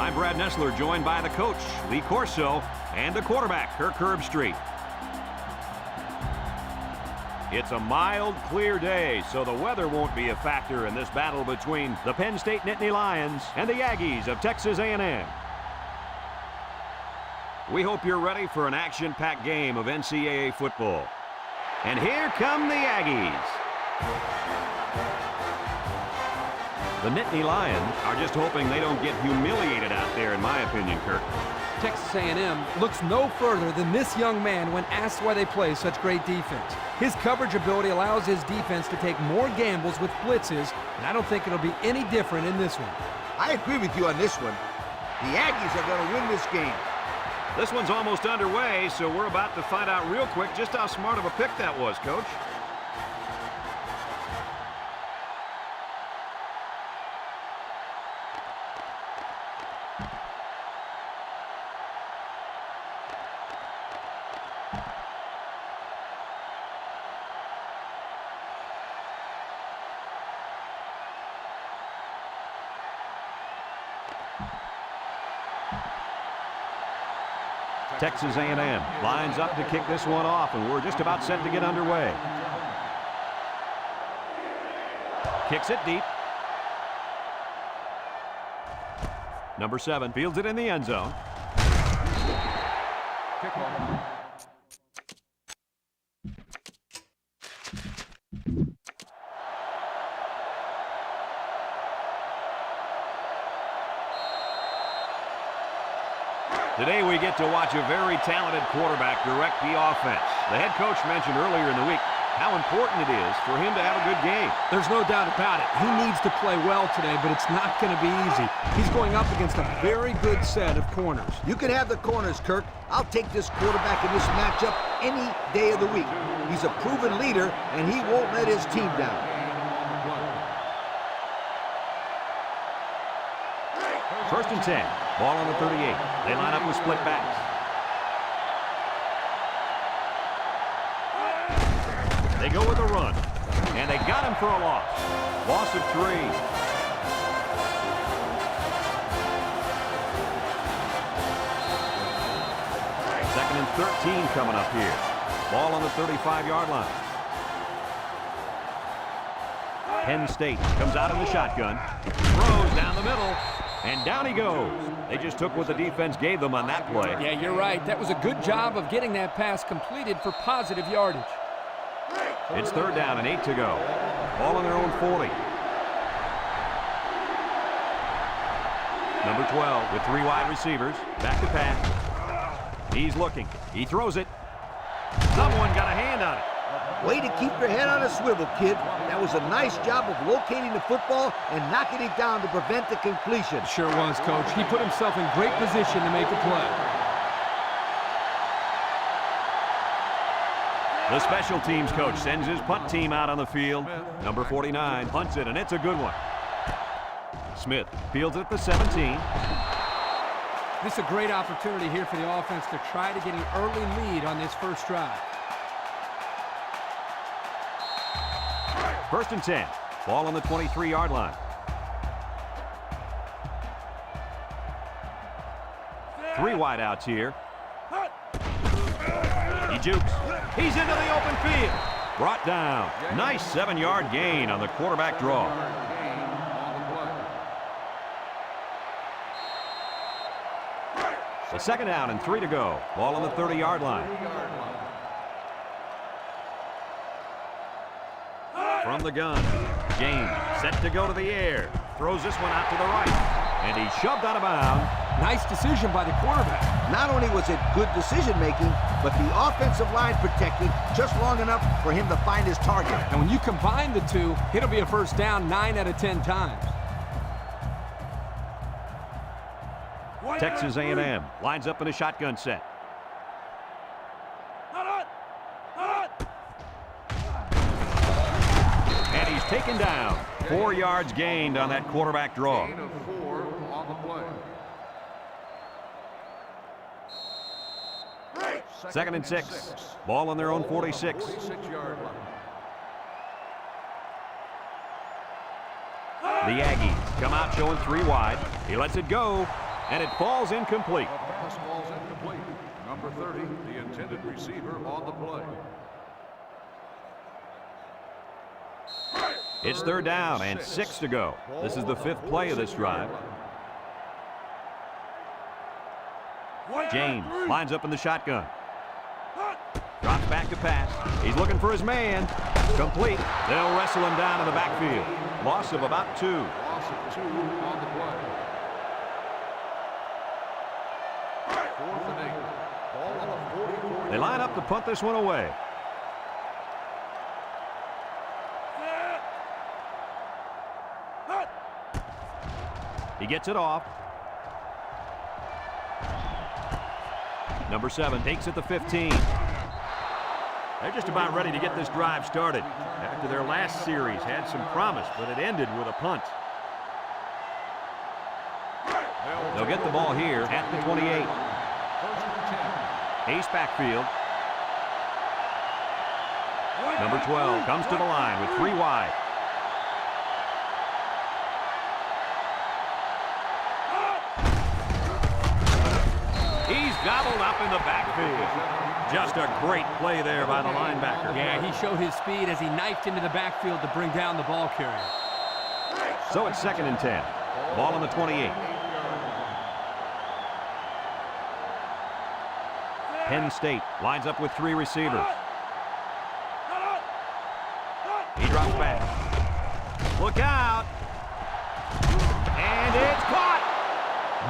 I'm Brad Nessler, joined by the coach, Lee Corso, and the quarterback, Kirk Herbstreit. It's a mild, clear day, so the weather won't be a factor in this battle between the Penn State Nittany Lions and the Aggies of Texas A&M. We hope you're ready for an action-packed game of NCAA football. And here come the Aggies. The Nittany Lions are just hoping they don't get humiliated out there, in my opinion, Kirk. Texas A&M looks no further than this young man when asked why they play such great defense. His coverage ability allows his defense to take more gambles with blitzes, and I don't think it'll be any different in this one. I agree with you on this one. The Aggies are going to win this game. This one's almost underway, so we're about to find out real quick just how smart of a pick that was, Coach. Texas A&M lines up to kick this one off, and we're just about set to get underway. Kicks it deep. Number 7 fields it in the end zone. Kickoff. Today we get to watch a very talented quarterback direct the offense. The head coach mentioned earlier in the week how important it is for him to have a good game. There's no doubt about it. He needs to play well today, but it's not going to be easy. He's going up against a very good set of corners. You can have the corners, Kirk. I'll take this quarterback in this matchup any day of the week. He's a proven leader, and he won't let his team down. First and 10. Ball on the 38. They line up with split backs. They go with a run. And they got him for a loss. Loss of 3. Second and 13 coming up here. Ball on the 35-yard line. Penn State comes out in the shotgun. Throws down the middle. And down he goes. They just took what the defense gave them on that play. Yeah, you're right. That was a good job of getting that pass completed for positive yardage. It's third down and 8 to go. Ball on their own 40. Number 12 with 3 wide receivers. Back to pass. He's looking. He throws it. Someone got a hand on it. Way to keep your head on a swivel, kid. That was a nice job of locating the football and knocking it down to prevent the completion. Sure was, Coach. He put himself in great position to make a play. The special teams coach sends his punt team out on the field. Number 49 punts it, and it's a good one. Smith fields it at the 17. This is a great opportunity here for the offense to try to get an early lead on this first drive. First and 10. Ball on the 23-yard line. Three wideouts here. He jukes. He's into the open field. Brought down. Nice 7-yard gain on the quarterback draw. The second down and 3 to go. Ball on the 30-yard line. From the gun, James set to go to the air. Throws this one out to the right. And he's shoved out of bounds. Nice decision by the quarterback. Not only was it good decision-making, but the offensive line protected just long enough for him to find his target. And when you combine the two, it'll be a first down 9 out of 10 times. Texas A&M lines up in a shotgun set. And he's taken down. 4 yards gained on that quarterback draw. Gain of 4 on the play. Second and 6. Ball on their own 46. 46-yard line. The Aggies come out showing 3 wide. He lets it go. and it falls incomplete. The pass falls incomplete. Number 30, the intended receiver on the play. It's third down and 6 to go. This is the 5th play of this drive. James lines up in the shotgun. Drops back to pass. He's looking for his man. Complete. They'll wrestle him down in the backfield. Loss of about 2. Loss of 2 on the play. 4th and 8. Ball on the 44. They line up to punt this one away. He gets it off. Number 7 takes it to 15. They're just about ready to get this drive started. After their last series had some promise, but it ended with a punt. They'll get the ball here at the 28. Ace backfield. Number 12 comes to the line with 3 wide. He's gobbled up in the backfield. Just a great play there by the linebacker. Yeah, he showed his speed as he knifed into the backfield to bring down the ball carrier. So it's 2nd and 10. Ball on the 28. Penn State lines up with 3 receivers. He drops back. Look out. And it's caught.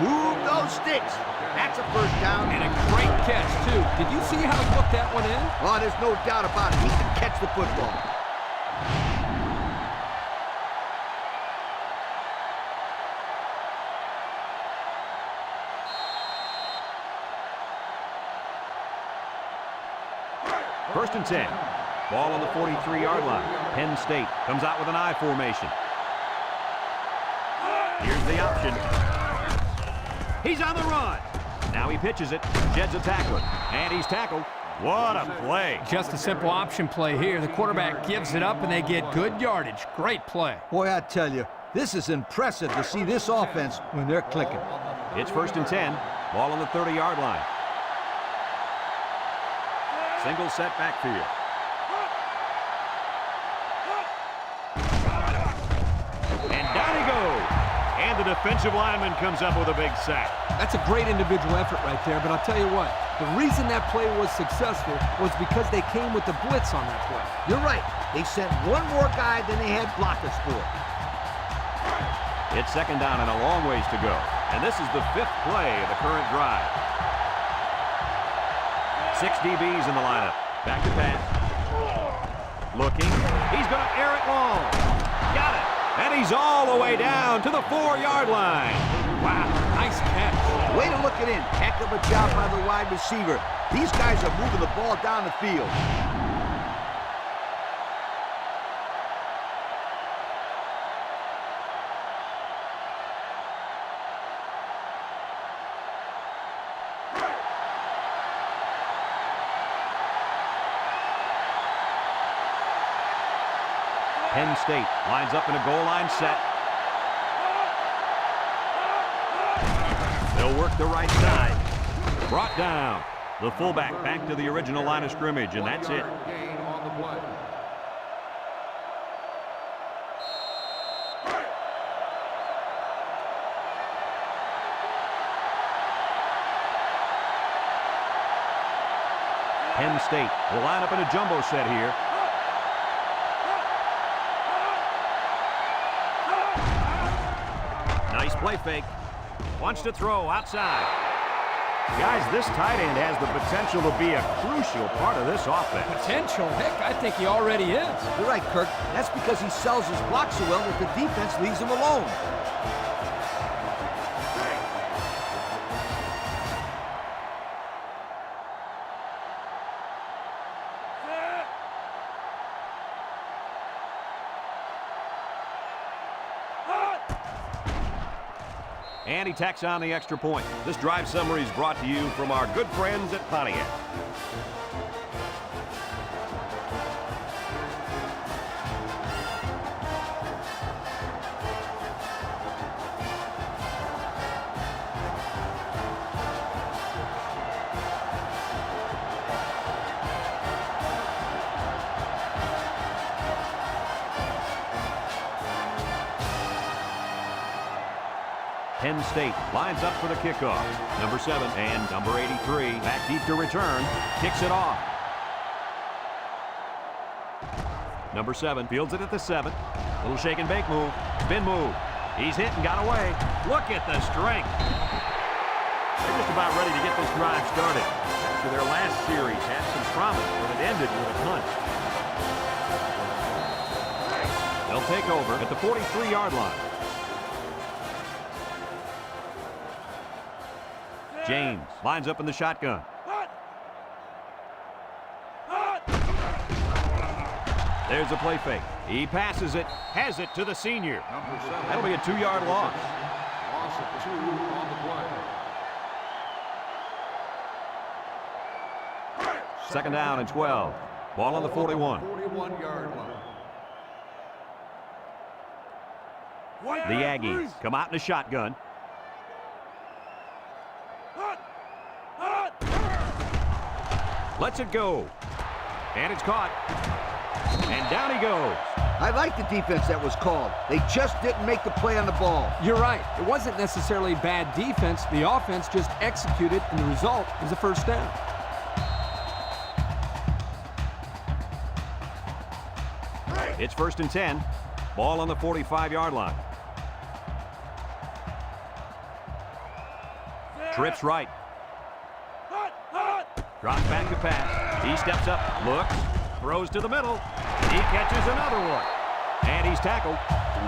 Move those sticks. That's a first down. And a great catch, too. Did you see how he hooked that one in? Oh, there's no doubt about it. He can catch the football. First and 10. Ball on the 43-yard line. Penn State comes out with an I formation. Here's the option. He's on the run. Now he pitches it, sheds a tackler, and he's tackled. What a play. Just a simple option play here. The quarterback gives it up, and they get good yardage. Great play. Boy, I tell you, this is impressive to see this offense when they're clicking. It's first and 10. Ball on the 30-yard line. Single set backfield. And down he goes. And the defensive lineman comes up with a big sack. That's a great individual effort right there, but I'll tell you what, the reason that play was successful was because they came with the blitz on that play. You're right. They sent one more guy than they had blockers for. It's 2nd down and a long ways to go. And this is the 5th play of the current drive. 6 DBs in the lineup. Back to pass. Looking. He's going to air it long. Got it. And he's all the way down to the 4-yard line. Wow, nice catch. Way to look it in. Heck of a job by the wide receiver. These guys are moving the ball down the field. Penn State lines up in a goal line set. They'll work the right side. Brought down. The fullback back to the original line of scrimmage, and that's it. Gain on the play. Penn State will line up in a jumbo set here. Nice play fake. Wants to throw outside. Guys, this tight end has the potential to be a crucial part of this offense. Potential? Heck, I think he already is. You're right, Kirk. That's because he sells his block so well that the defense leaves him alone. And he tacks on the extra point. This drive summary is brought to you from our good friends at Pontiac. Penn State lines up for the kickoff. Number 7 and number 83 back deep to return. Kicks it off. Number 7 fields it at the 7. Little shake and bake move. Spin move. He's hit and got away. Look at the strength. They're just about ready to get this drive started. After their last series had some promise, but it ended with a punt. They'll take over at the 43-yard line. James lines up in the shotgun. There's a play fake. He passes it, has it to the senior. Number 7. That'll be a 2-yard loss. Loss of 2 on the play. Second down and 12. Ball on the 41. 41-yard line. The Aggies come out in a shotgun. Lets it go. And it's caught. And down he goes. I like the defense that was called. They just didn't make the play on the ball. You're right. It wasn't necessarily bad defense. The offense just executed, and the result was a first down. It's 1st and 10. Ball on the 45-yard line. Trips right. Drops back to pass. He steps up, looks, throws to the middle. He catches another one. And he's tackled.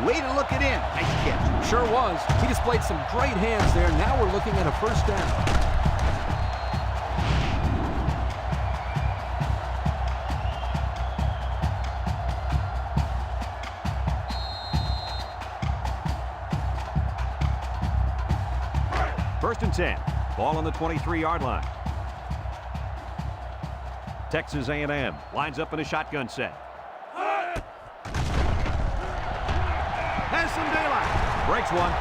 Way to look it in. Nice catch. Sure was. He displayed some great hands there. Now we're looking at a first down. First and 10. Ball on the 23-yard line. Texas A&M lines up in a shotgun set. Has some daylight. Breaks one.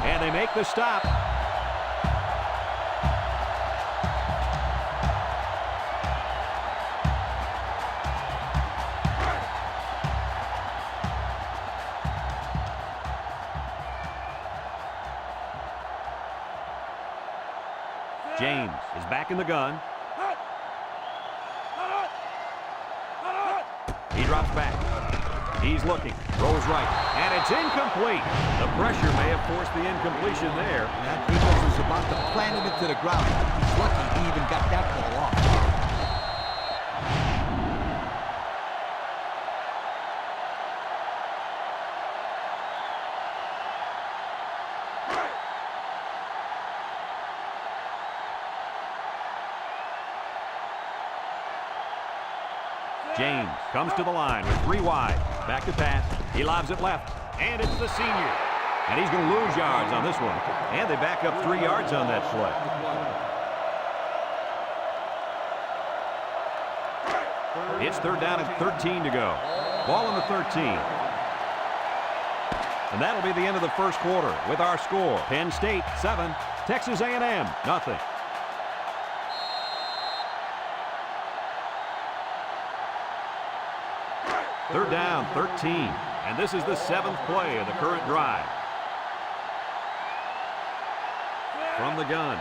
And they make the stop. James is back in the gun. He drops back. He's looking. Rolls right. And it's incomplete. The pressure may have forced the incompletion there. That Eagles was about to plant it into the ground. He's lucky he even got that ball off. James comes to the line with 3 wide. Back to pass. He lobs it left. And it's the senior. And he's going to lose yards on this one. And they back up 3 yards on that play. It's 3rd down and 13 to go. Ball on the 13. And that'll be the end of the first quarter with our score. Penn State 7, Texas A&M nothing. Third down, 13. And this is the 7th play of the current drive. From the gun.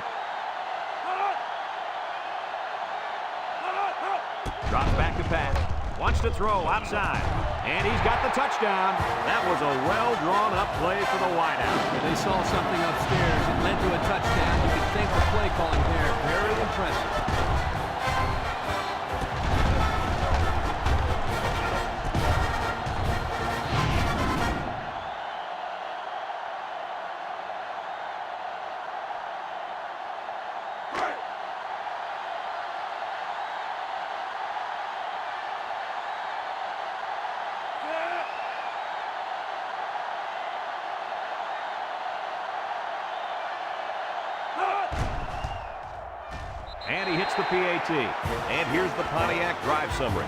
Drops back to pass. Wants to throw outside. And he's got the touchdown. That was a well-drawn-up play for the wideout. They saw something upstairs. It led to a touchdown. You can thank the play calling there. Very impressive. And he hits the PAT. And here's the Pontiac drive summary.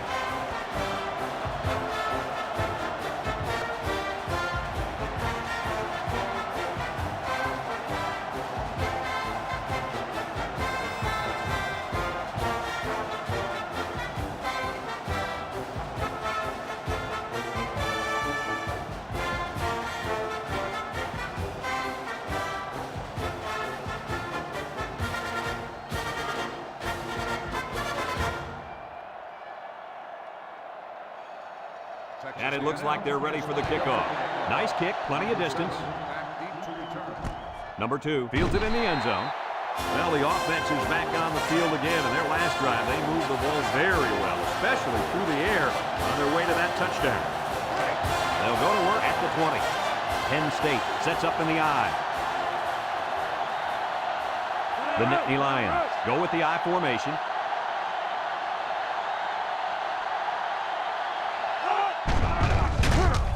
And it looks like they're ready for the kickoff. Nice kick, plenty of distance. Back deep to return. Number 2 fields it in the end zone. Well, the offense is back on the field again. In their last drive, they moved the ball very well, especially through the air on their way to that touchdown. They'll go to work at the 20. Penn State sets up in the I. The Nittany Lions go with the I formation.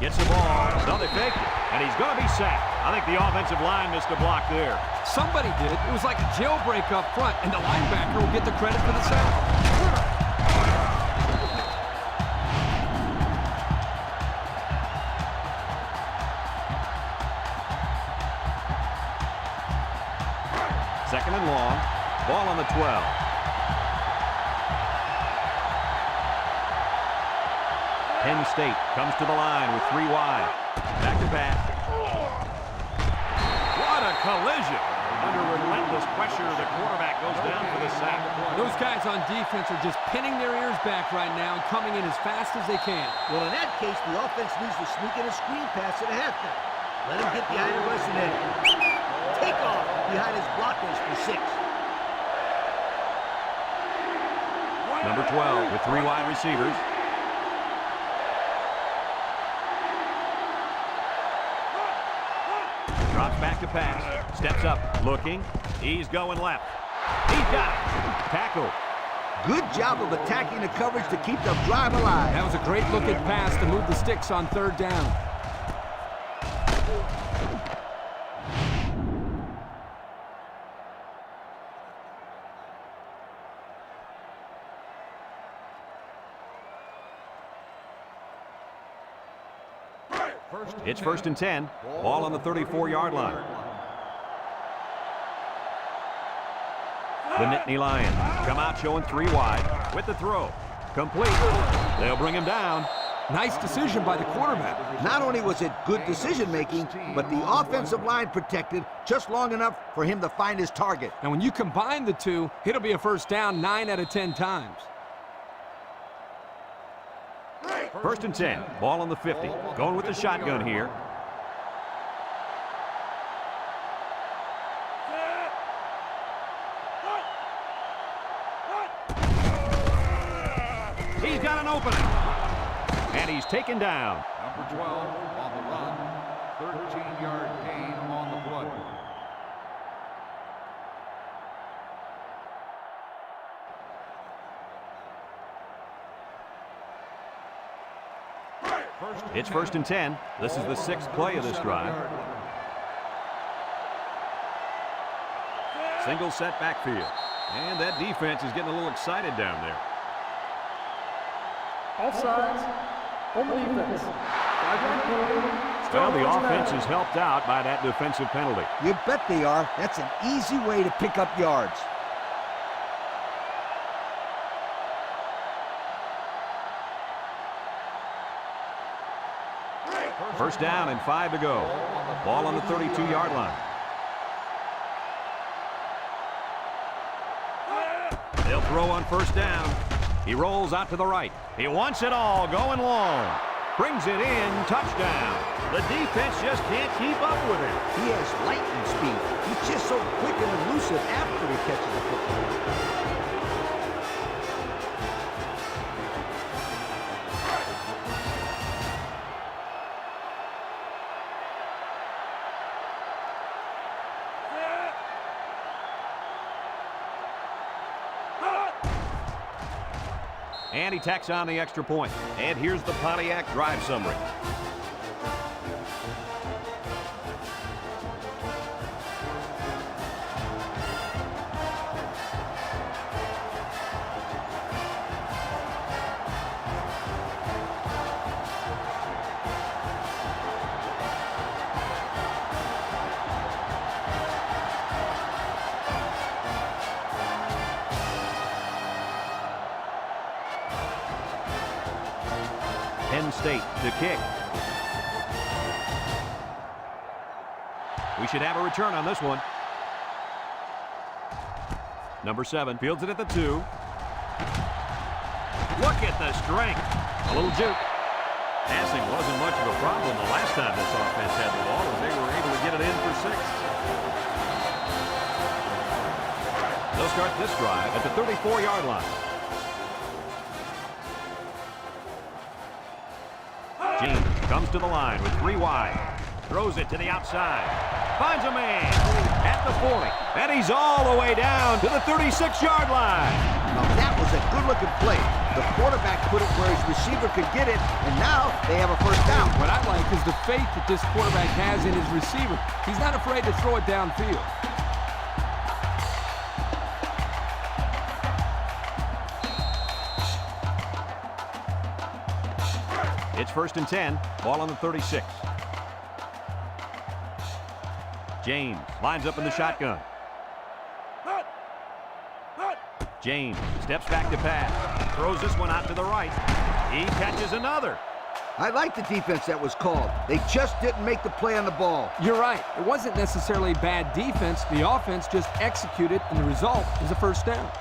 Gets the ball. No, they faked it. And he's going to be sacked. I think the offensive line missed a block there. Somebody did. It was like a jailbreak up front, and the linebacker will get the credit for the sack. Second and long. Ball on the 12. Penn State comes to the line with 3 wide. Back to back. What a collision. Under relentless pressure, the quarterback goes down for the sack. Those guys on defense are just pinning their ears back right now and coming in as fast as they can. Well, in that case, the offense needs to sneak in a screen pass at halftime. Let him get behind the rush and then take off behind his blockers for 6. Number 12 with 3 wide receivers. Drops back to pass. Steps up. Looking. He's going left. He's got it. Tackle. Good job of attacking the coverage to keep the drive alive. That was a great looking pass to move the sticks on 3rd down. It's 1st and 10. Ball on the 34-yard line. The Nittany Lions come out showing 3 wide with the throw. Complete. They'll bring him down. Nice decision by the quarterback. Not only was it good decision-making, but the offensive line protected just long enough for him to find his target. And when you combine the two, it'll be a 1st down 9 out of 10 times. 1st and 10. Ball on the 50. Going with the shotgun here. He's got an opening. And he's taken down. Number 12 on the run. 13-yard gain on the play. It's 1st and 10. This is the 6th play of this drive. Single set backfield. And that defense is getting a little excited down there. Offsides on the defense. Well, the offense is helped out by that defensive penalty. You bet they are. That's an easy way to pick up yards. First down and 5 to go. Ball on the 32-yard line. They'll throw on 1st down. He rolls out to the right. He wants it all, going long. Brings it in, touchdown. The defense just can't keep up with him. He has lightning speed. He's just so quick and elusive after he catches the football. And he tacks on the extra point. And here's the Pontiac drive summary. Penn State to kick. We should have a return on this one. Number 7 fields it at the 2. Look at the strength. A little juke. Passing wasn't much of a problem the last time this offense had the ball, as they were able to get it in for 6. They'll start this drive at the 34-yard line. James comes to the line with 3 wide. Throws it to the outside. Finds a man at the 40. And he's all the way down to the 36-yard line. Now that was a good-looking play. The quarterback put it where his receiver could get it, and now they have a first down. What I like is the faith that this quarterback has in his receiver. He's not afraid to throw it downfield. It's 1st and 10. Ball on the 36. James lines up in the shotgun. James steps back to pass. Throws this one out to the right. He catches another. I like the defense that was called. They just didn't make the play on the ball. You're right. It wasn't necessarily bad defense. The offense just executed, and the result is a first down.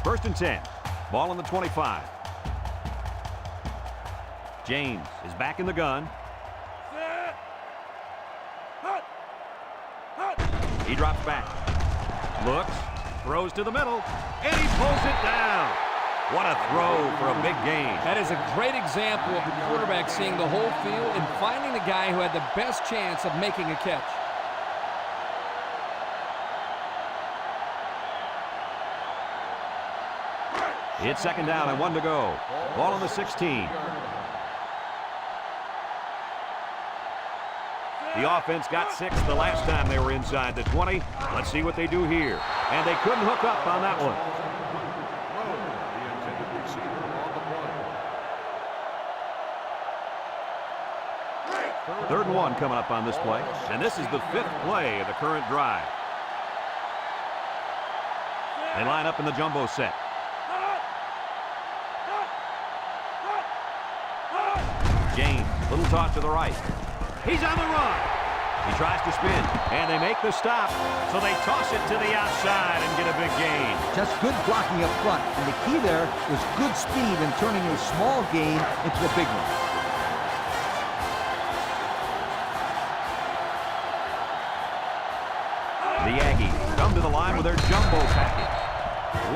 First and 10. Ball on the 25. James is back in the gun. He drops back. Looks. Throws to the middle. And he pulls it down. What a throw for a big gain. That is a great example of the quarterback seeing the whole field and finding the guy who had the best chance of making a catch. It's 2nd down and 1 to go. Ball on the 16. The offense got 6 the last time they were inside the 20. Let's see what they do here. And they couldn't hook up on that one. The intended receiver on the play. 3rd and 1 coming up on this play. And this is the 5th play of the current drive. They line up in the jumbo set. James, little toss to the right. He's on the run. He tries to spin, and they make the stop. So they toss it to the outside and get a big gain. Just good blocking up front. And the key there was good speed in turning a small gain into a big one. The Aggies come to the line with their jumbo package.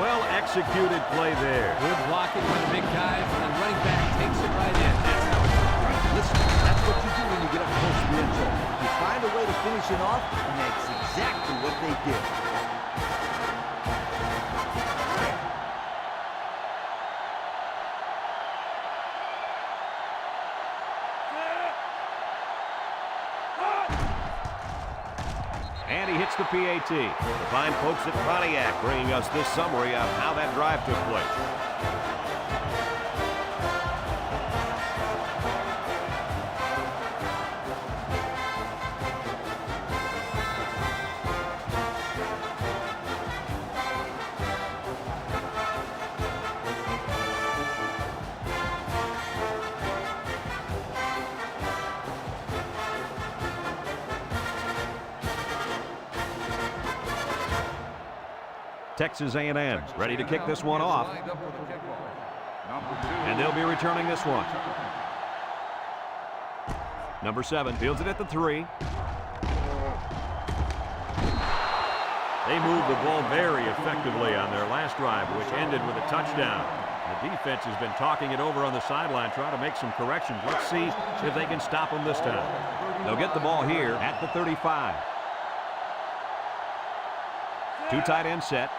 Well-executed play there. Good blocking by the big guys, and the running back takes it right in. That's how it's done. Listen, that's what you do when you get up close to the end zone. You find a way to finish it off, and that's exactly what they did. And he hits the PAT. The fine folks at Pontiac bringing us this summary of how that drive took place. Texas A&M ready to kick this one off. And they'll be returning this one. Number 7 fields it at the 3. They moved the ball very effectively on their last drive, which ended with a touchdown. The defense has been talking it over on the sideline, trying to make some corrections. Let's see if they can stop them this time. They'll get the ball here at the 35. 2 tight end set.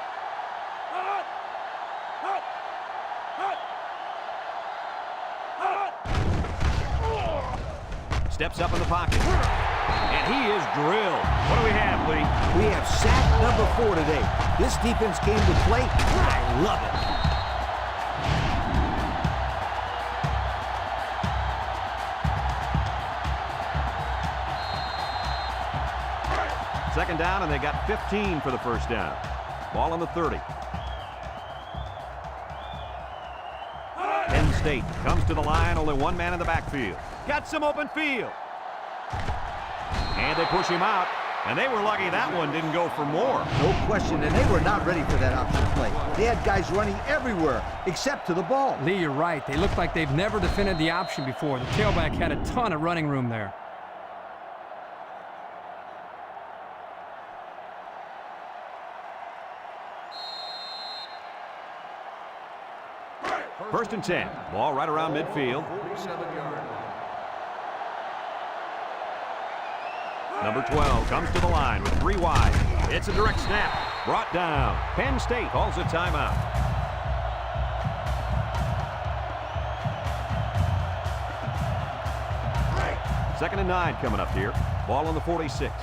Steps up in the pocket. And he is drilled. What do we have, Lee? We have sack number 4 today. This defense came to play. I love it. Second down, and they got 15 for the first down. Ball on the 30. Penn State comes to the line, only one man in the backfield. Got some open field. And they push him out, And they were lucky that one didn't go for more. No question, and they were not ready for that option play. They had guys running everywhere except to the ball. Lee, you're right. They look like they've never defended the option before. The tailback had a ton of running room there. First and 10. Ball right around midfield. 47-yard line. Number 12 comes to the line with 3 wide. It's a direct snap. Brought down. Penn State calls a timeout. Second and 9 coming up here. Ball on the 46.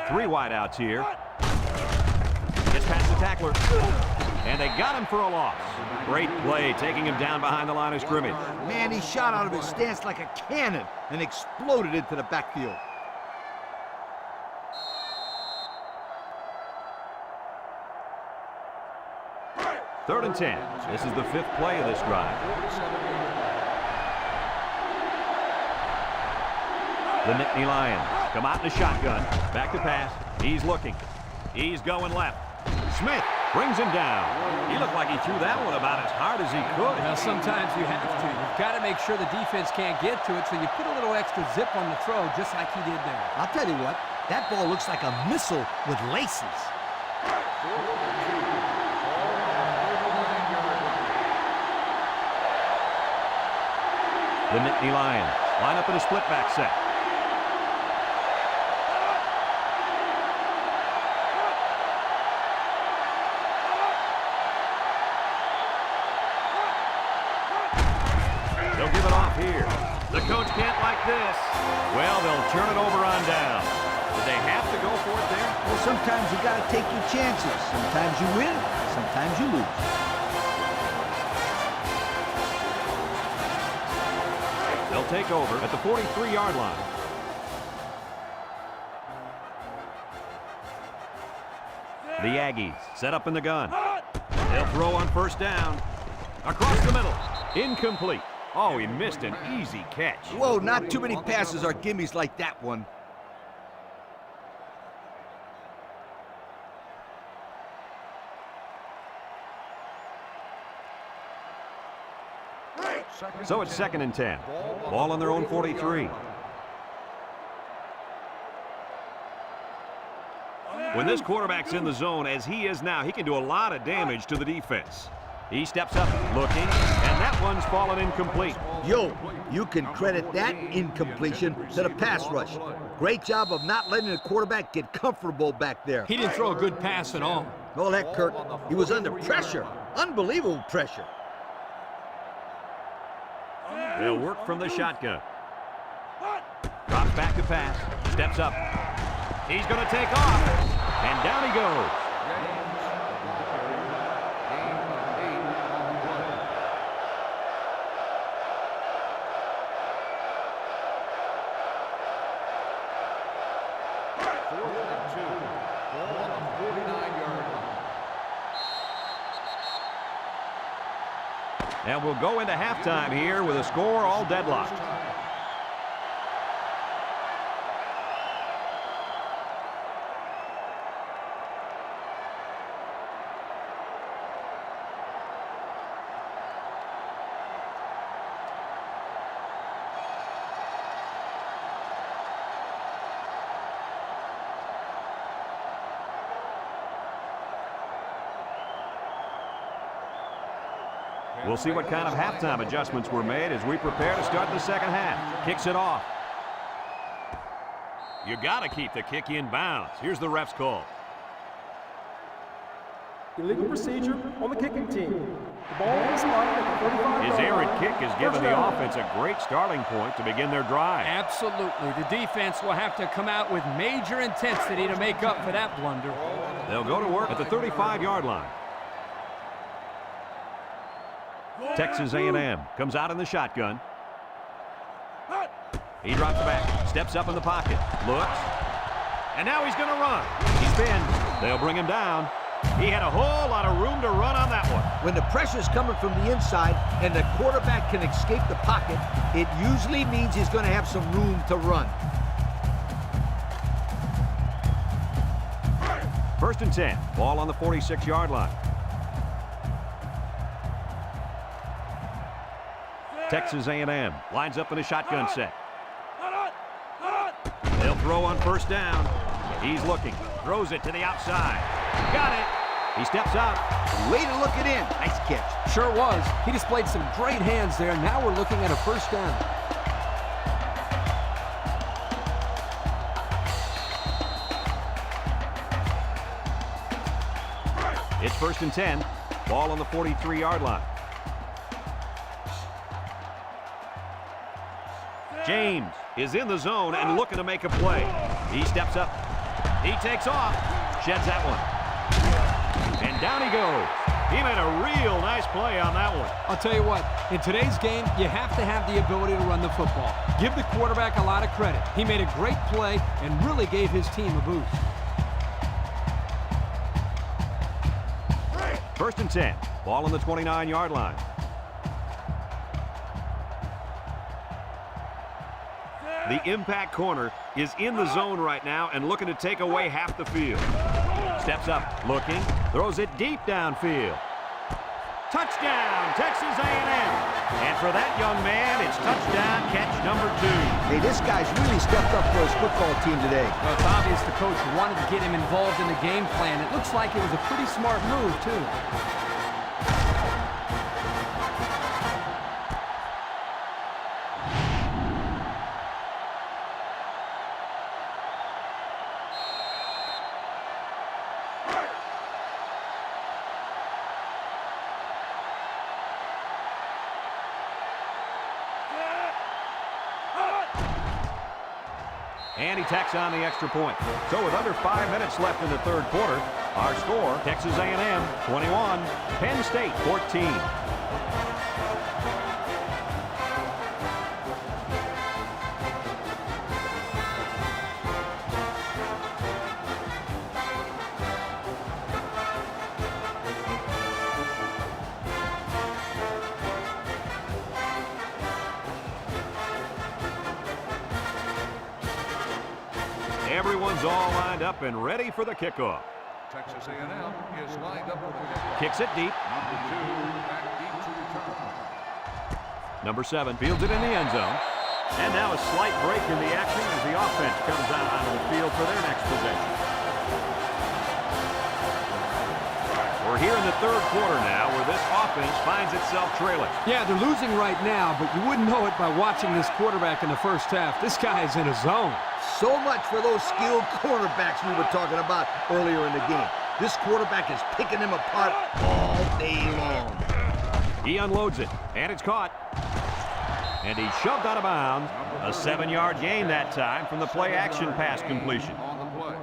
3 wide outs here. Gets past the tackler. And they got him for a loss. Great play, taking him down behind the line of scrimmage. Man, he shot out of his stance like a cannon and exploded into the backfield. Third and 10. This is the 5th play of this drive. The Nittany Lions come out in the shotgun. Back to pass. He's looking. He's going left. Smith brings him down. He looked like he threw that one about as hard as he could. Now, sometimes you have to. You've got to make sure the defense can't get to it, so you put a little extra zip on the throw, just like he did there. I'll tell you what, that ball looks like a missile with laces. The Nittany Lions line up in a split back set. They'll give it off here. The coach can't like this. Well, they'll turn it over on down. Did they have to go for it there? Well, sometimes you got to take your chances. Sometimes you win, sometimes you lose. They'll take over at the 43-yard line. The Aggies set up in the gun. They'll throw on first down. Across the middle. Incomplete. Oh, he missed an easy catch. Whoa, not too many passes are gimmies like that one. So it's second and 10. Ball on their own 43. When this quarterback's in the zone, as he is now, he can do a lot of damage to the defense. He steps up, looking, and that one's fallen incomplete. Yo, you can credit that incompletion to the pass rush. Great job of not letting the quarterback get comfortable back there. He didn't throw a good pass at all. All that, Kirk, he was under pressure. Unbelievable pressure. They'll work from the shotgun. Drops back to pass. Steps up. He's going to take off. And down he goes. And we'll go into halftime here with a score all deadlocked. We'll see what kind of halftime adjustments were made as we prepare to start the second half. Kicks it off. You got to keep the kick in bounds. Here's the ref's call. Illegal procedure on the kicking team. The ball is spotted at the 35-yard His errant line. kick has given the offense a great starting point to begin their drive. Absolutely. The defense will have to come out with major intensity to make up for that blunder. They'll go to work at the 35-yard line. Texas A&M comes out in the shotgun. He drops back, steps up in the pocket, looks, and now he's going to run. He spins. They'll bring him down. He had a whole lot of room to run on that one. When the pressure's coming from the inside and the quarterback can escape the pocket, it usually means he's going to have some room to run. 1st and 10. Ball on the 46-yard line. Texas A&M lines up in a shotgun set. They'll throw on 1st down. He's looking. Throws it to the outside. Got it. He steps out. Way to look it in. Nice catch. Sure was. He displayed some great hands there. Now we're looking at a 1st down. It's 1st and 10. Ball on the 43-yard line. James is in the zone and looking to make a play. He steps up. He takes off. Sheds that one. And down he goes. He made a real nice play on that one. I'll tell you what, in today's game, you have to have the ability to run the football. Give the quarterback a lot of credit. He made a great play and really gave his team a boost. 1st and 10. Ball on the 29-yard line. The impact corner is in the zone right now and looking to take away half the field. Steps up, looking, throws it deep downfield. Touchdown, Texas A&M. And for that young man, it's touchdown catch number 2. Hey, this guy's really stepped up for his football team today. Well, it's obvious the coach wanted to get him involved in the game plan. It looks like it was a pretty smart move, too. And he tacks on the extra point. So with under 5 minutes left in the 3rd quarter, our score, Texas A&M 21, Penn State 14. Everyone's all lined up and ready for the kickoff. Texas A&M is lined up for the kickoff. Kicks it deep. Number 2 back deep to return. Number 7 fields it in the end zone. And now a slight break in the action as the offense comes out onto the field for their next possession. We're here in the 3rd quarter now where this offense finds itself trailing. Yeah, they're losing right now, but you wouldn't know it by watching this quarterback in the 1st half. This guy's in a zone. So much for those skilled cornerbacks we were talking about earlier in the game. This quarterback is picking them apart all day long. He unloads it, and it's caught. And he's shoved out of bounds. A 7-yard gain that time from the play-action pass completion. On the play.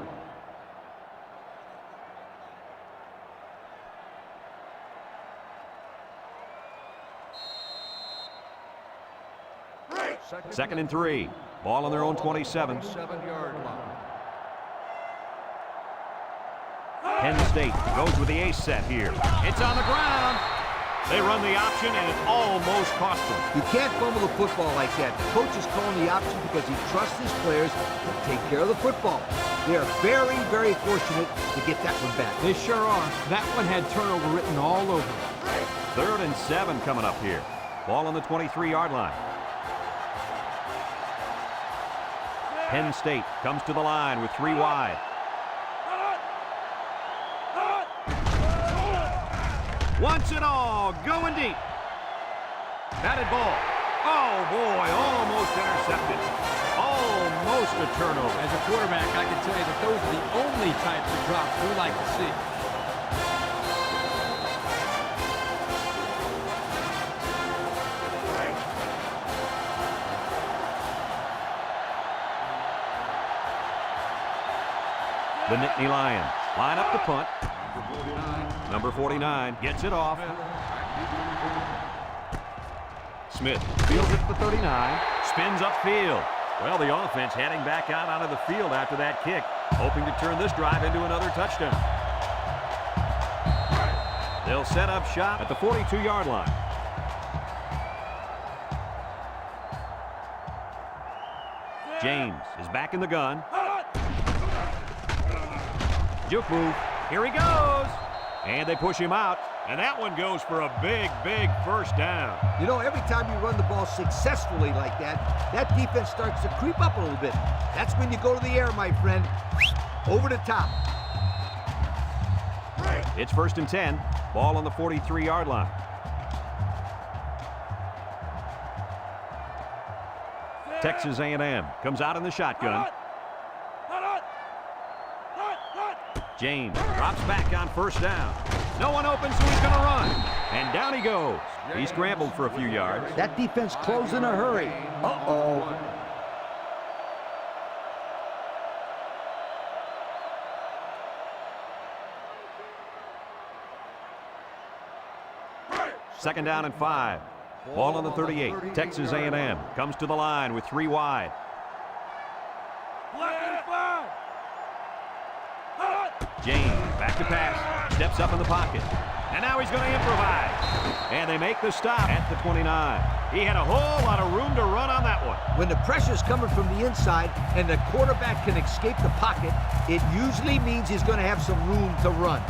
Second and 3. Ball on their own 27. 7-yard line. Penn State goes with the ace set here. It's on the ground. They run the option, and it almost cost them. You can't fumble the football like that. The coach is calling the option because he trusts his players to take care of the football. They are very, very fortunate to get that one back. They sure are. That one had turnover written all over it. 3rd and 7 coming up here. Ball on the 23-yard line. Penn State comes to the line with 3 wide. Wants it all, going deep. Batted ball. Oh, boy, almost intercepted. Almost a turnover. As a quarterback, I can tell you that those are the only types of drops we like to see. The Nittany Lions line up the punt. Number 49 gets it off. Smith fields it at the 39. Spins upfield. Well, the offense heading back out onto the field after that kick, hoping to turn this drive into another touchdown. They'll set up shop at the 42-yard line. James is back in the gun. Juke move. Here he goes. And they push him out. And that one goes for a big, big first down. You know, every time you run the ball successfully like that, that defense starts to creep up a little bit. That's when you go to the air, my friend. Over the top. It's 1st and 10. Ball on the 43-yard line. Texas A&M comes out in the shotgun. James drops back on first down. No one open, so he's going to run. And down he goes. He scrambled for a few yards. That defense closed in a hurry. Uh-oh. Second down and 5. Ball on the 38. Texas A&M comes to the line with 3 wide. James back to pass. Steps up in the pocket. And now he's going to improvise. And they make the stop at the 29. He had a whole lot of room to run on that one. When the pressure's coming from the inside and the quarterback can escape the pocket, it usually means he's going to have some room to run.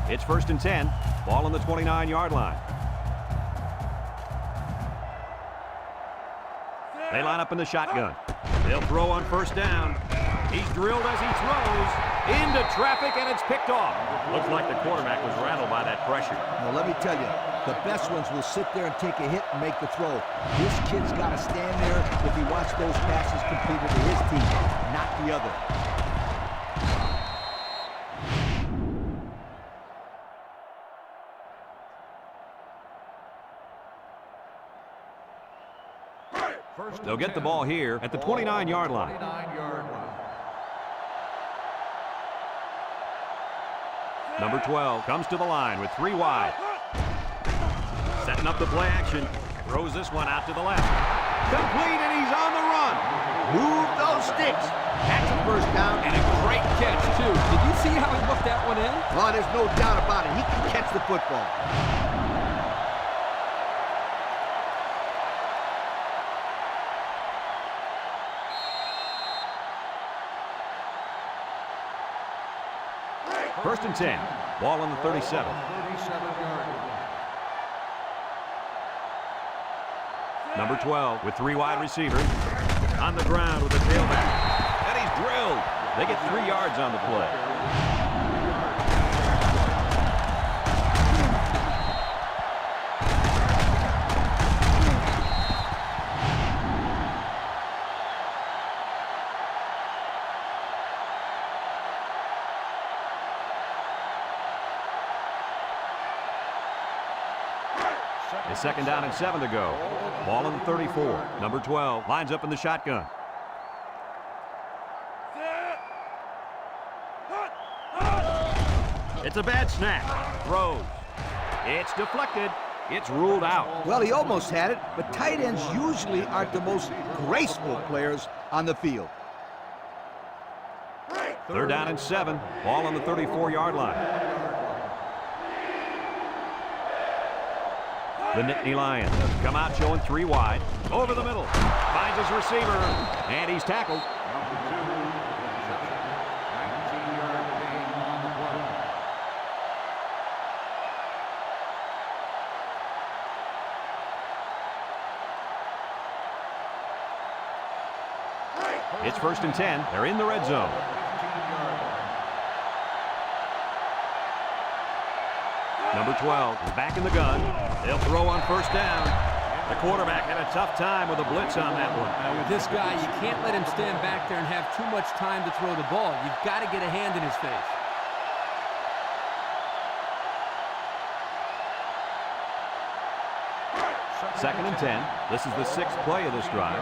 It's 1st and 10. Ball on the 29-yard line. They line up in the shotgun. They'll throw on first down. He's drilled as he throws. Into traffic, and it's picked off. Looks like the quarterback was rattled by that pressure. Well, let me tell you, the best ones will sit there and take a hit and make the throw. This kid's got to stand there if he wants those passes completed to his team, not the other. They'll get the ball here at the 29-yard line. Number 12 comes to the line with 3 wide. Setting up the play action. Throws this one out to the left. Complete, and he's on the run. Move those sticks. That's a first down. And a great catch, too. Did you see how he looked that one in? Well, there's no doubt about it. He can catch the football. First and 10. Ball on the 37. Number 12 with 3 wide receivers. On the ground with the tailback. And he's drilled. They get 3 yards on the play. It's 2nd down and 7 to go. Ball on the 34. Number 12 lines up in the shotgun. It's a bad snap. Throws. It's deflected. It's ruled out. Well, he almost had it, but tight ends usually aren't the most graceful players on the field. 3rd down and 7. Ball on the 34-yard line. The Nittany Lions come out showing 3 wide. Over the middle. Finds his receiver. And he's tackled. It's 1st and 10. They're in the red zone. Number 12 is back in the gun. They'll throw on first down. The quarterback had a tough time with a blitz on that one. With this guy, you can't let him stand back there and have too much time to throw the ball. You've got to get a hand in his face. Second and 10. This is the 6th play of this drive.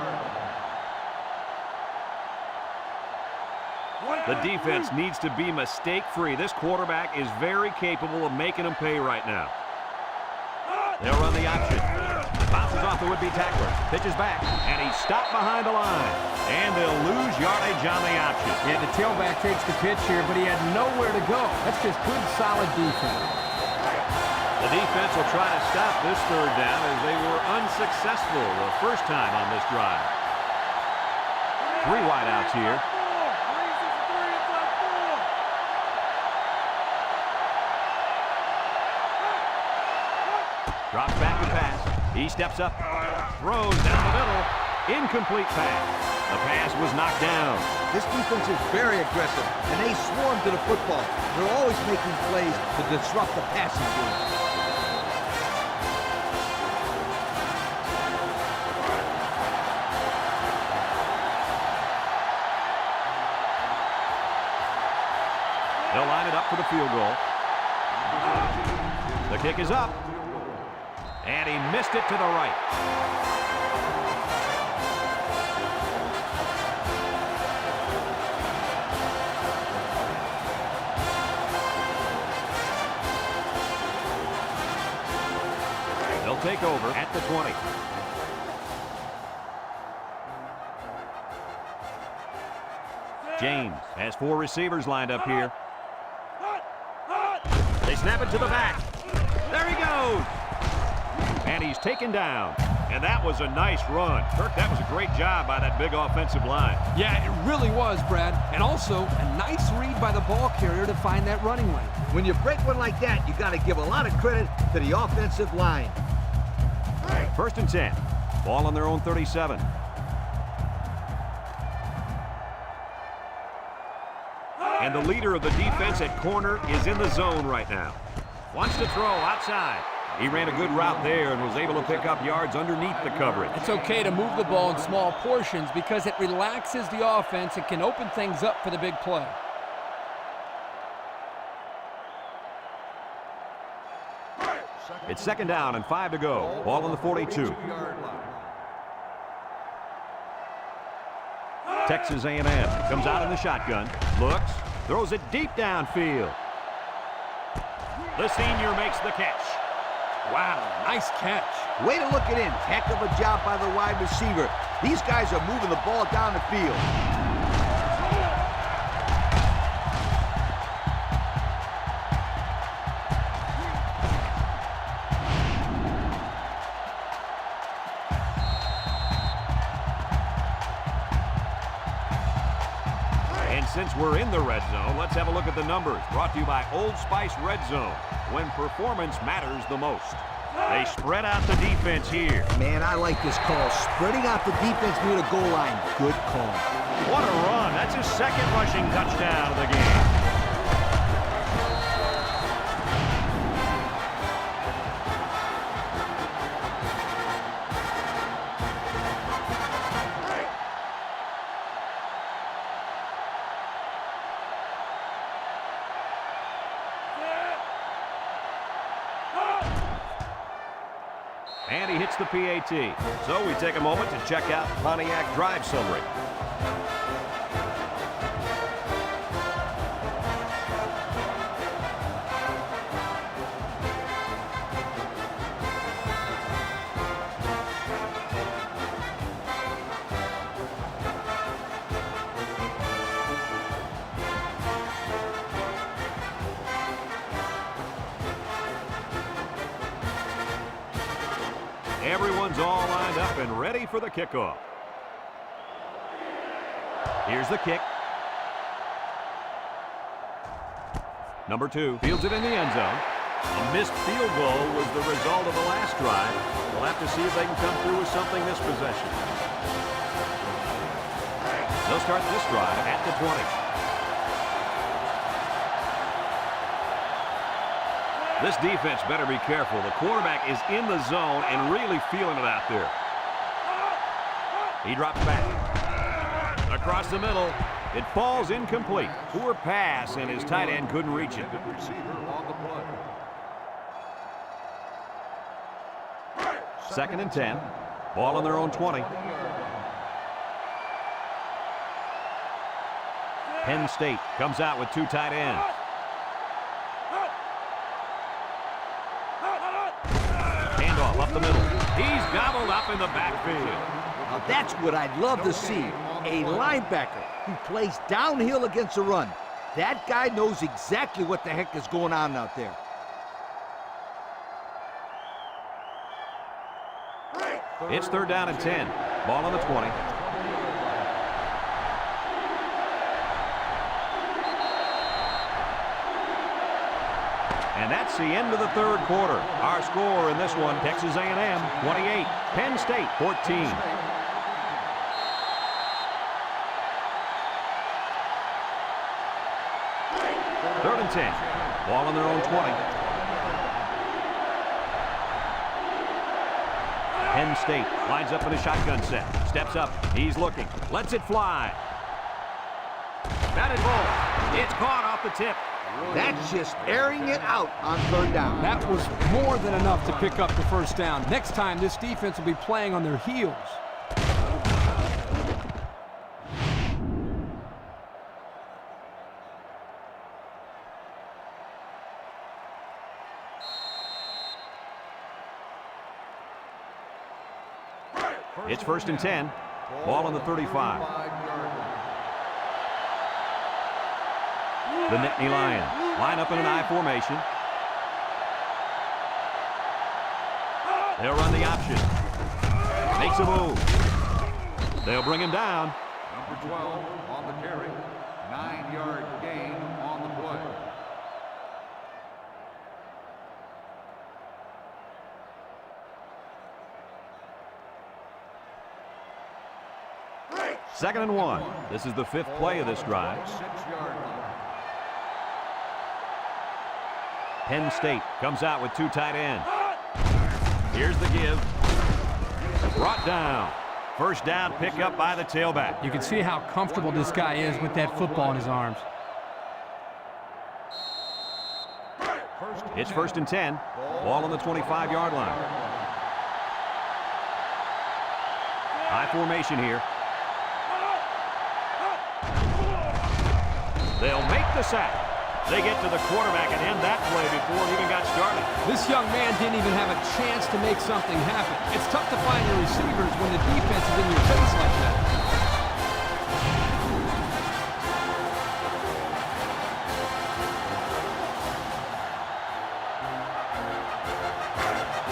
The defense needs to be mistake-free. This quarterback is very capable of making them pay right now. They'll run the option. Bounces off the would-be tackler. Pitches back, and he's stopped behind the line. And they'll lose yardage on the option. Yeah, the tailback takes the pitch here, but he had nowhere to go. That's just good, solid defense. The defense will try to stop this third down as they were unsuccessful the first time on this drive. 3 wideouts here. Drops back to pass. He steps up, throws down the middle. Incomplete pass. The pass was knocked down. This defense is very aggressive, and they swarm to the football. They're always making plays to disrupt the passing game. They'll line it up for the field goal. The kick is up. And he missed it to the right. They'll take over at the 20. James has 4 receivers lined up here. They snap it to the back. There he goes. And he's taken down. And that was a nice run. Kirk, that was a great job by that big offensive line. Yeah, it really was, Brad. And also, a nice read by the ball carrier to find that running lane. When you break one like that, you got to give a lot of credit to the offensive line. 1st and 10. Ball on their own 37. And the leader of the defense at corner is in the zone right now. Wants to throw outside. He ran a good route there and was able to pick up yards underneath the coverage. It's okay to move the ball in small portions because it relaxes the offense and can open things up for the big play. It's 2nd down and 5 to go. Ball on the 42. Texas A&M comes out in the shotgun. Looks. Throws it deep downfield. The senior makes the catch. Wow, nice catch. Way to look it in. Heck of a job by the wide receiver. These guys are moving the ball down the field. And since we're in the red zone, let's have a look at the numbers. Brought to you by Old Spice Red Zone, when performance matters the most. They spread out the defense here. Man, I like this call. Spreading out the defense near the goal line. Good call. What a run. That's his 2nd rushing touchdown of the game. And he hits the PAT. So we take a moment to check out Pontiac drive summary. Everyone's all lined up and ready for the kickoff. Here's the kick. Number 2 fields it in the end zone. A missed field goal was the result of the last drive. We'll have to see if they can come through with something this possession. They'll start this drive at the 20. This defense better be careful. The quarterback is in the zone and really feeling it out there. He drops back. Across the middle. It falls incomplete. Poor pass, and his tight end couldn't reach it. Second and 10. Ball on their own 20. Penn State comes out with 2 tight ends. Handoff up the middle. He's gobbled up in the backfield. Now that's what I'd love to see. A linebacker who plays downhill against the run. That guy knows exactly what the heck is going on out there. It's 3rd down and 10. Ball on the 20. And that's the end of the 3rd quarter. Our score in this one, Texas A&M 28, Penn State 14. 3rd and 10. Ball on their own 20. Penn State lines up in a shotgun set. Steps up. He's looking. Lets it fly. Batted ball. It's caught off the tip. That's just airing it out on 3rd down. That was more than enough to pick up the 1st down. Next time, this defense will be playing on their heels. It's 1st and 10. Ball on the 35. The Nittany Lions line up in an I formation. They'll run the option. Makes a move. They'll bring him down. Number 12 on the carry. 9-yard gain on the play. Second and 1. This is the 5th play of this drive. 6-yard line. Penn State comes out with 2 tight ends. Here's the give. Brought down. 1st down pickup by the tailback. You can see how comfortable this guy is with that football in his arms. It's 1st and 10. Ball on the 25-yard line. High formation here. They'll make the sack. They get to the quarterback and end that play before it even got started. This young man didn't even have a chance to make something happen. It's tough to find your receivers when the defense is in your face like that.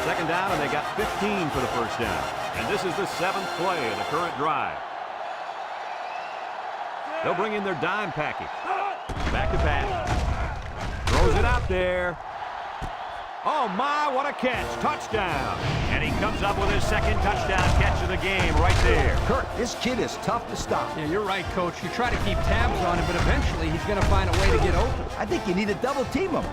Second down, and they got 15 for the 1st down. And this is the 7th play of the current drive. They'll bring in their dime package. Back to pass. Throws it out there. Oh, my, what a catch. Touchdown. And he comes up with his 2nd touchdown catch of the game right there. Kurt, this kid is tough to stop. Yeah, you're right, Coach. You try to keep tabs on him, but eventually he's going to find a way to get open. I think you need to double team him.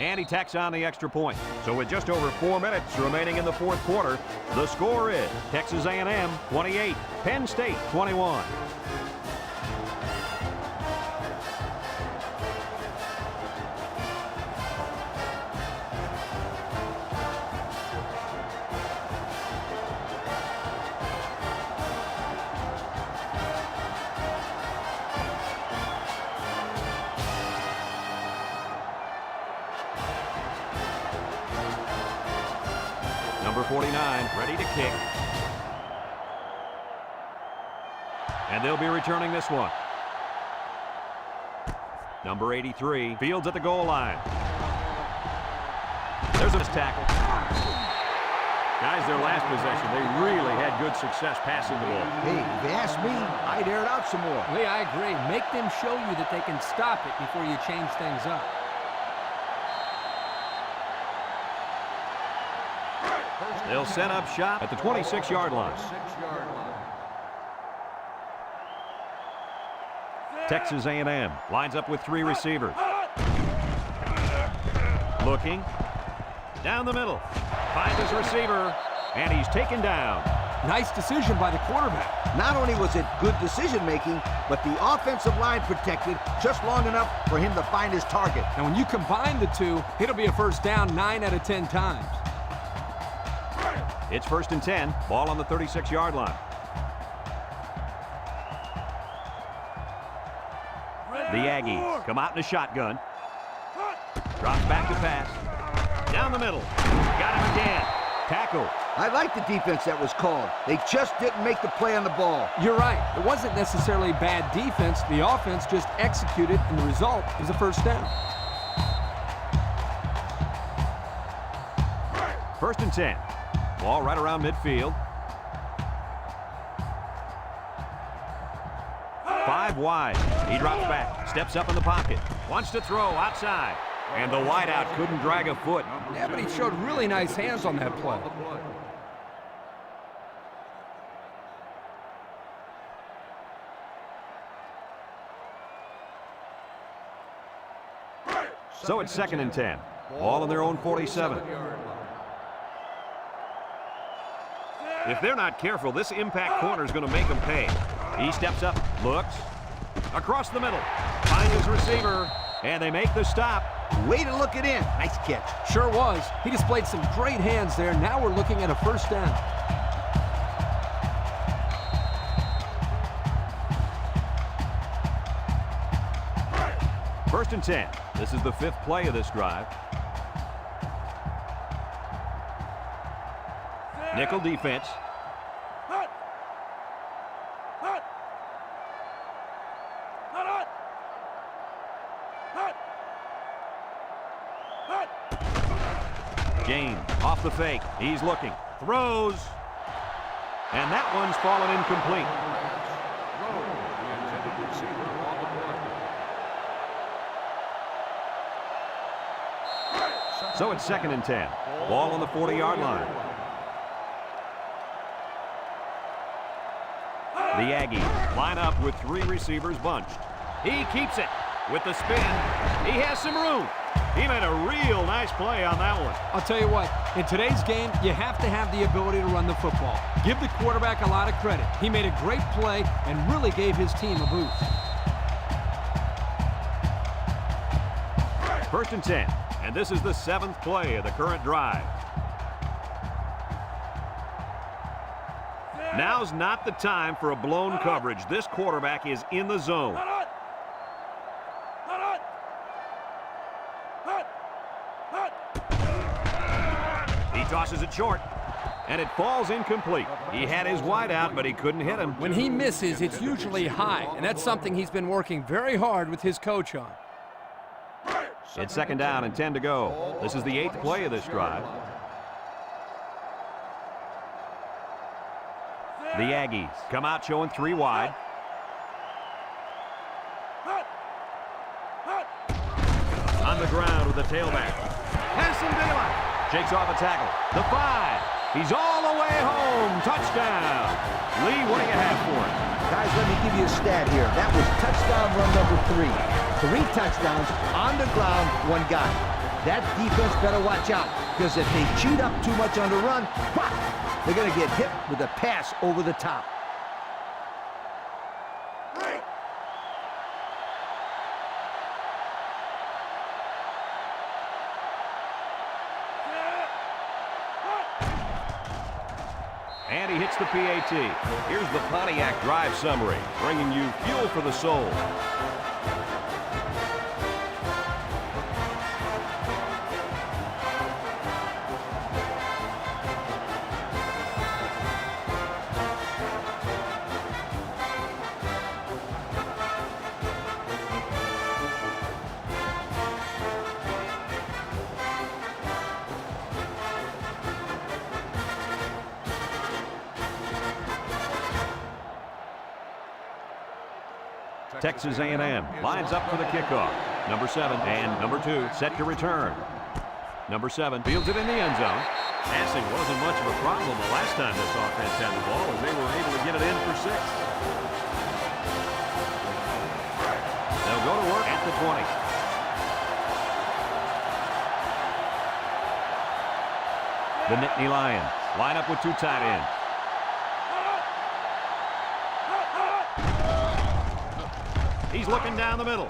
And he tacks on the extra point. So with just over 4 minutes remaining in the 4th quarter, the score is Texas A&M 28, Penn State 21. Number 49, ready to kick. And they'll be returning this one. Number 83, fields at the goal line. There's a tackle. Guys, their last possession, they really had good success passing the ball. Hey, if you ask me, I'd air it out some more. Lee, I agree. Make them show you that they can stop it before you change things up. They'll set up shop at the 26-yard line. 6-yard line. Texas A&M lines up with 3 receivers. Looking. Down the middle. Finds his receiver. And he's taken down. Nice decision by the quarterback. Not only was it good decision-making, but the offensive line protected just long enough for him to find his target. And when you combine the two, it'll be a first down 9 out of 10 times. It's 1st and 10. Ball on the 36-yard line. The Aggies come out in a shotgun. Drops back to pass. Down the middle. Got him again. Tackle. I like the defense that was called. They just didn't make the play on the ball. You're right. It wasn't necessarily bad defense. The offense just executed, and the result is a first down. 1st and 10. Ball right around midfield. 5 wide. He drops back. Steps up in the pocket. Wants to throw outside. And the wideout couldn't drag a foot. Yeah, but he showed really nice hands on that play. So it's 2nd and 10. Ball on their own 47. If they're not careful, this impact corner is going to make them pay. He steps up, looks, across the middle, finds his receiver, and they make the stop. Way to look it in. Nice catch. Sure was. He displayed some great hands there. Now we're looking at a first down. First and 10. This is the 5th play of this drive. Nickel defense. James off the fake. He's looking. Throws. And that one's fallen incomplete. So it's 2nd and 10. Ball on the 40-yard line. The Aggies line up with 3 receivers bunched. He keeps it with the spin. He has some room. He made a real nice play on that one. I'll tell you what, in today's game, you have to have the ability to run the football. Give the quarterback a lot of credit. He made a great play and really gave his team a boost. 1st and 10. And this is the 7th play of the current drive. Now's not the time for a blown coverage. This quarterback is in the zone. He tosses it short, and it falls incomplete. He had his wide out, but he couldn't hit him. When he misses, it's usually high, and that's something he's been working very hard with his coach on. It's 2nd down and 10 to go. This is the 8th play of this drive. The Aggies come out showing 3 wide. On the ground with the tailback. Has some daylight. Shakes off a tackle. The 5. He's all the way home. Touchdown. Lee, what do you have for him? Guys, let me give you a stat here. That was touchdown run number 3. 3 touchdowns on the ground, 1 guy. That defense better watch out, because if they cheat up too much on the run, whop, they're going to get hit with a pass over the top. And he hits the PAT. Here's the Pontiac drive summary, bringing you fuel for the soul. Texas A&M lines up for the kickoff. Number 7 and number 2 set to return. Number 7 fields it in the end zone. Passing wasn't much of a problem the last time this offense had the ball, as they were able to get it in for 6. They'll go to work at the 20. The Nittany Lions line up with 2 tight ends. looking down the middle.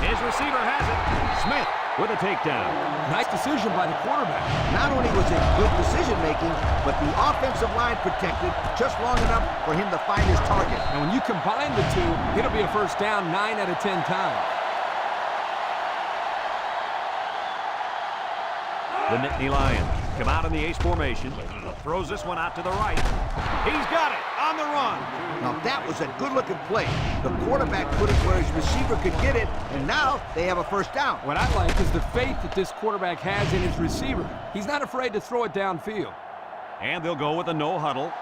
His receiver has it. Smith with a takedown. Nice decision by the quarterback. Not only was it good decision-making, but the offensive line protected just long enough for him to find his target. And when you combine the two, it'll be a first down 9 out of 10 times. The Nittany Lions come out in the ace formation. Throws this one out to the right. He's got it on the run. Now that was a good-looking play. The quarterback put it where his receiver could get it, and now they have a first down. What I like is the faith that this quarterback has in his receiver. He's not afraid to throw it downfield. And they'll go with a no huddle.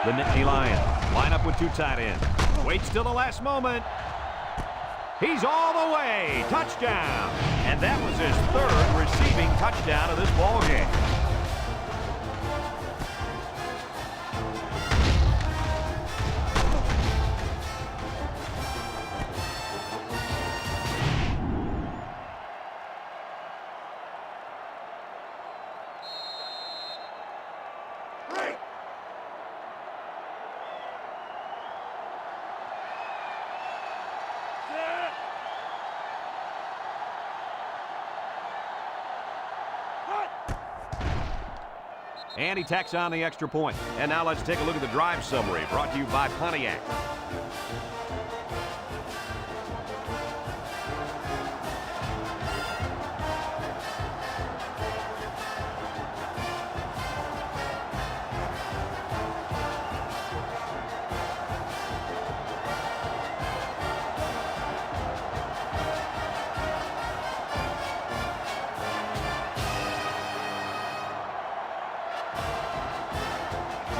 The Nittany Lions line up with 2 tight ends. Waits till the last moment. He's all the way. Touchdown. And that was his 3rd receiving touchdown of this ball game. And he tacks on the extra point. And now let's take a look at the drive summary brought to you by Pontiac.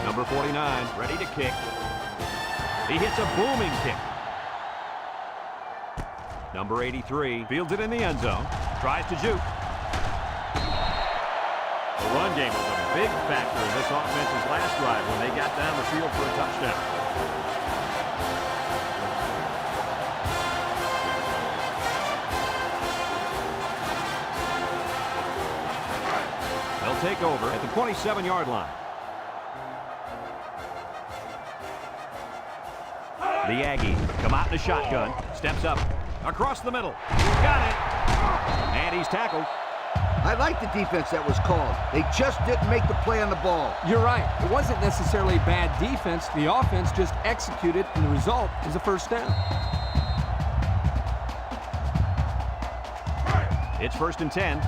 Number 49, ready to kick. He hits a booming kick. Number 83 fields it in the end zone. Tries to juke. The run game was a big factor in this offense's last drive when they got down the field for a touchdown. They'll take over at the 27-yard line. The Aggies come out in the shotgun. Steps up. Across the middle. Got it. And he's tackled. I like the defense that was called. They just didn't make the play on the ball. You're right. It wasn't necessarily bad defense. The offense just executed, and the result is a first down. It's 1st and 10.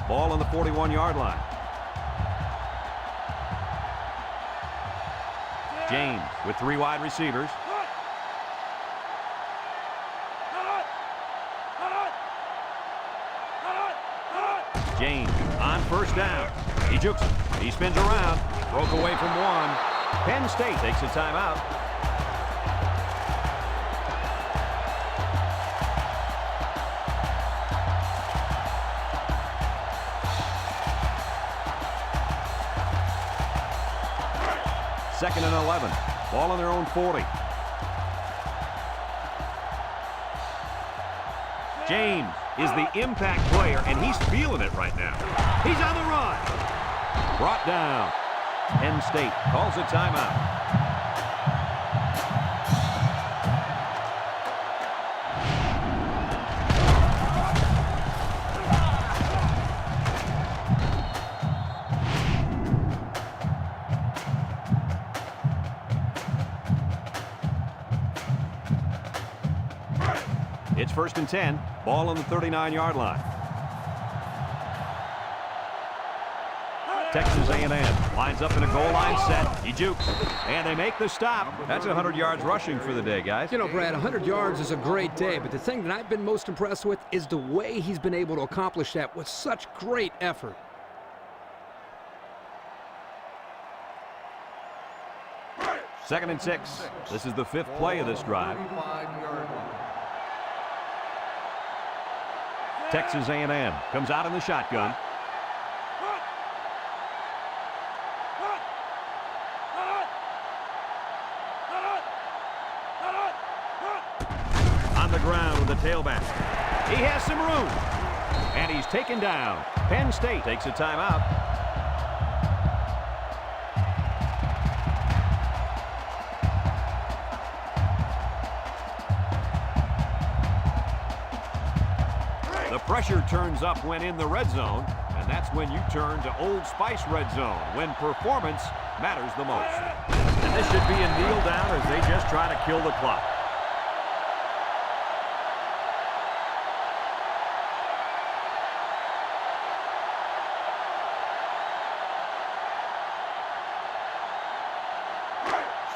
Ball on the 41-yard line. James with 3 wide receivers. James on first down. He jukes it. He spins around. Broke away from 1. Penn State takes a timeout. Second and 11. Ball on their own 40. James is the impact player, and he's feeling it right now. He's on the run. Brought down. Penn State calls a timeout. It's 1st and 10. Ball on the 39-yard line. Texas A&M lines up in a goal line set. He jukes, and they make the stop. That's 100 yards rushing for the day, guys. You know, Brad, 100 yards is a great day, but the thing that I've been most impressed with is the way he's been able to accomplish that with such great effort. Second and 6. This is the 5th play of this drive. Texas A&M comes out in the shotgun. On the ground with the tailback. He has some room. And he's taken down. Penn State takes a timeout. Pressure turns up when in the red zone, and that's when you turn to Old Spice Red Zone, when performance matters the most. And this should be a kneel down as they just try to kill the clock.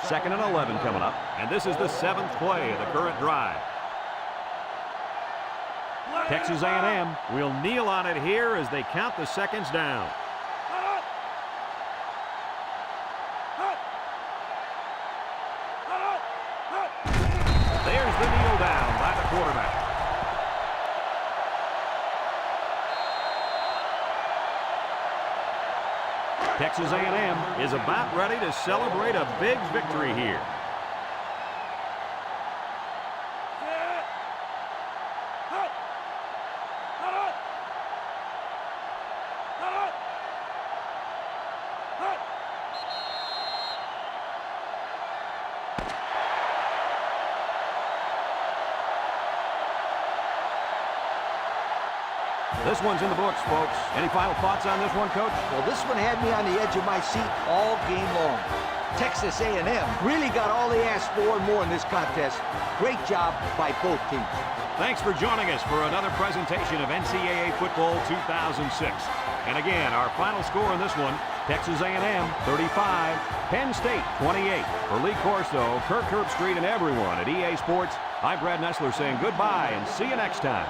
Second and 11 coming up, and this is the 7th play of the current drive. Texas A&M will kneel on it here as they count the seconds down. There's the kneel down by the quarterback. Texas A&M is about ready to celebrate a big victory here. This one's in the books, folks. Any final thoughts on this one, Coach? Well, this one had me on the edge of my seat all game long. Texas A&M really got all they asked for and more in this contest. Great job by both teams. Thanks for joining us for another presentation of NCAA Football 2006. And again, our final score in this one, Texas A&M 35, Penn State 28. For Lee Corso, Kirk Herbstreit, and everyone at EA Sports, I'm Brad Nessler saying goodbye and see you next time.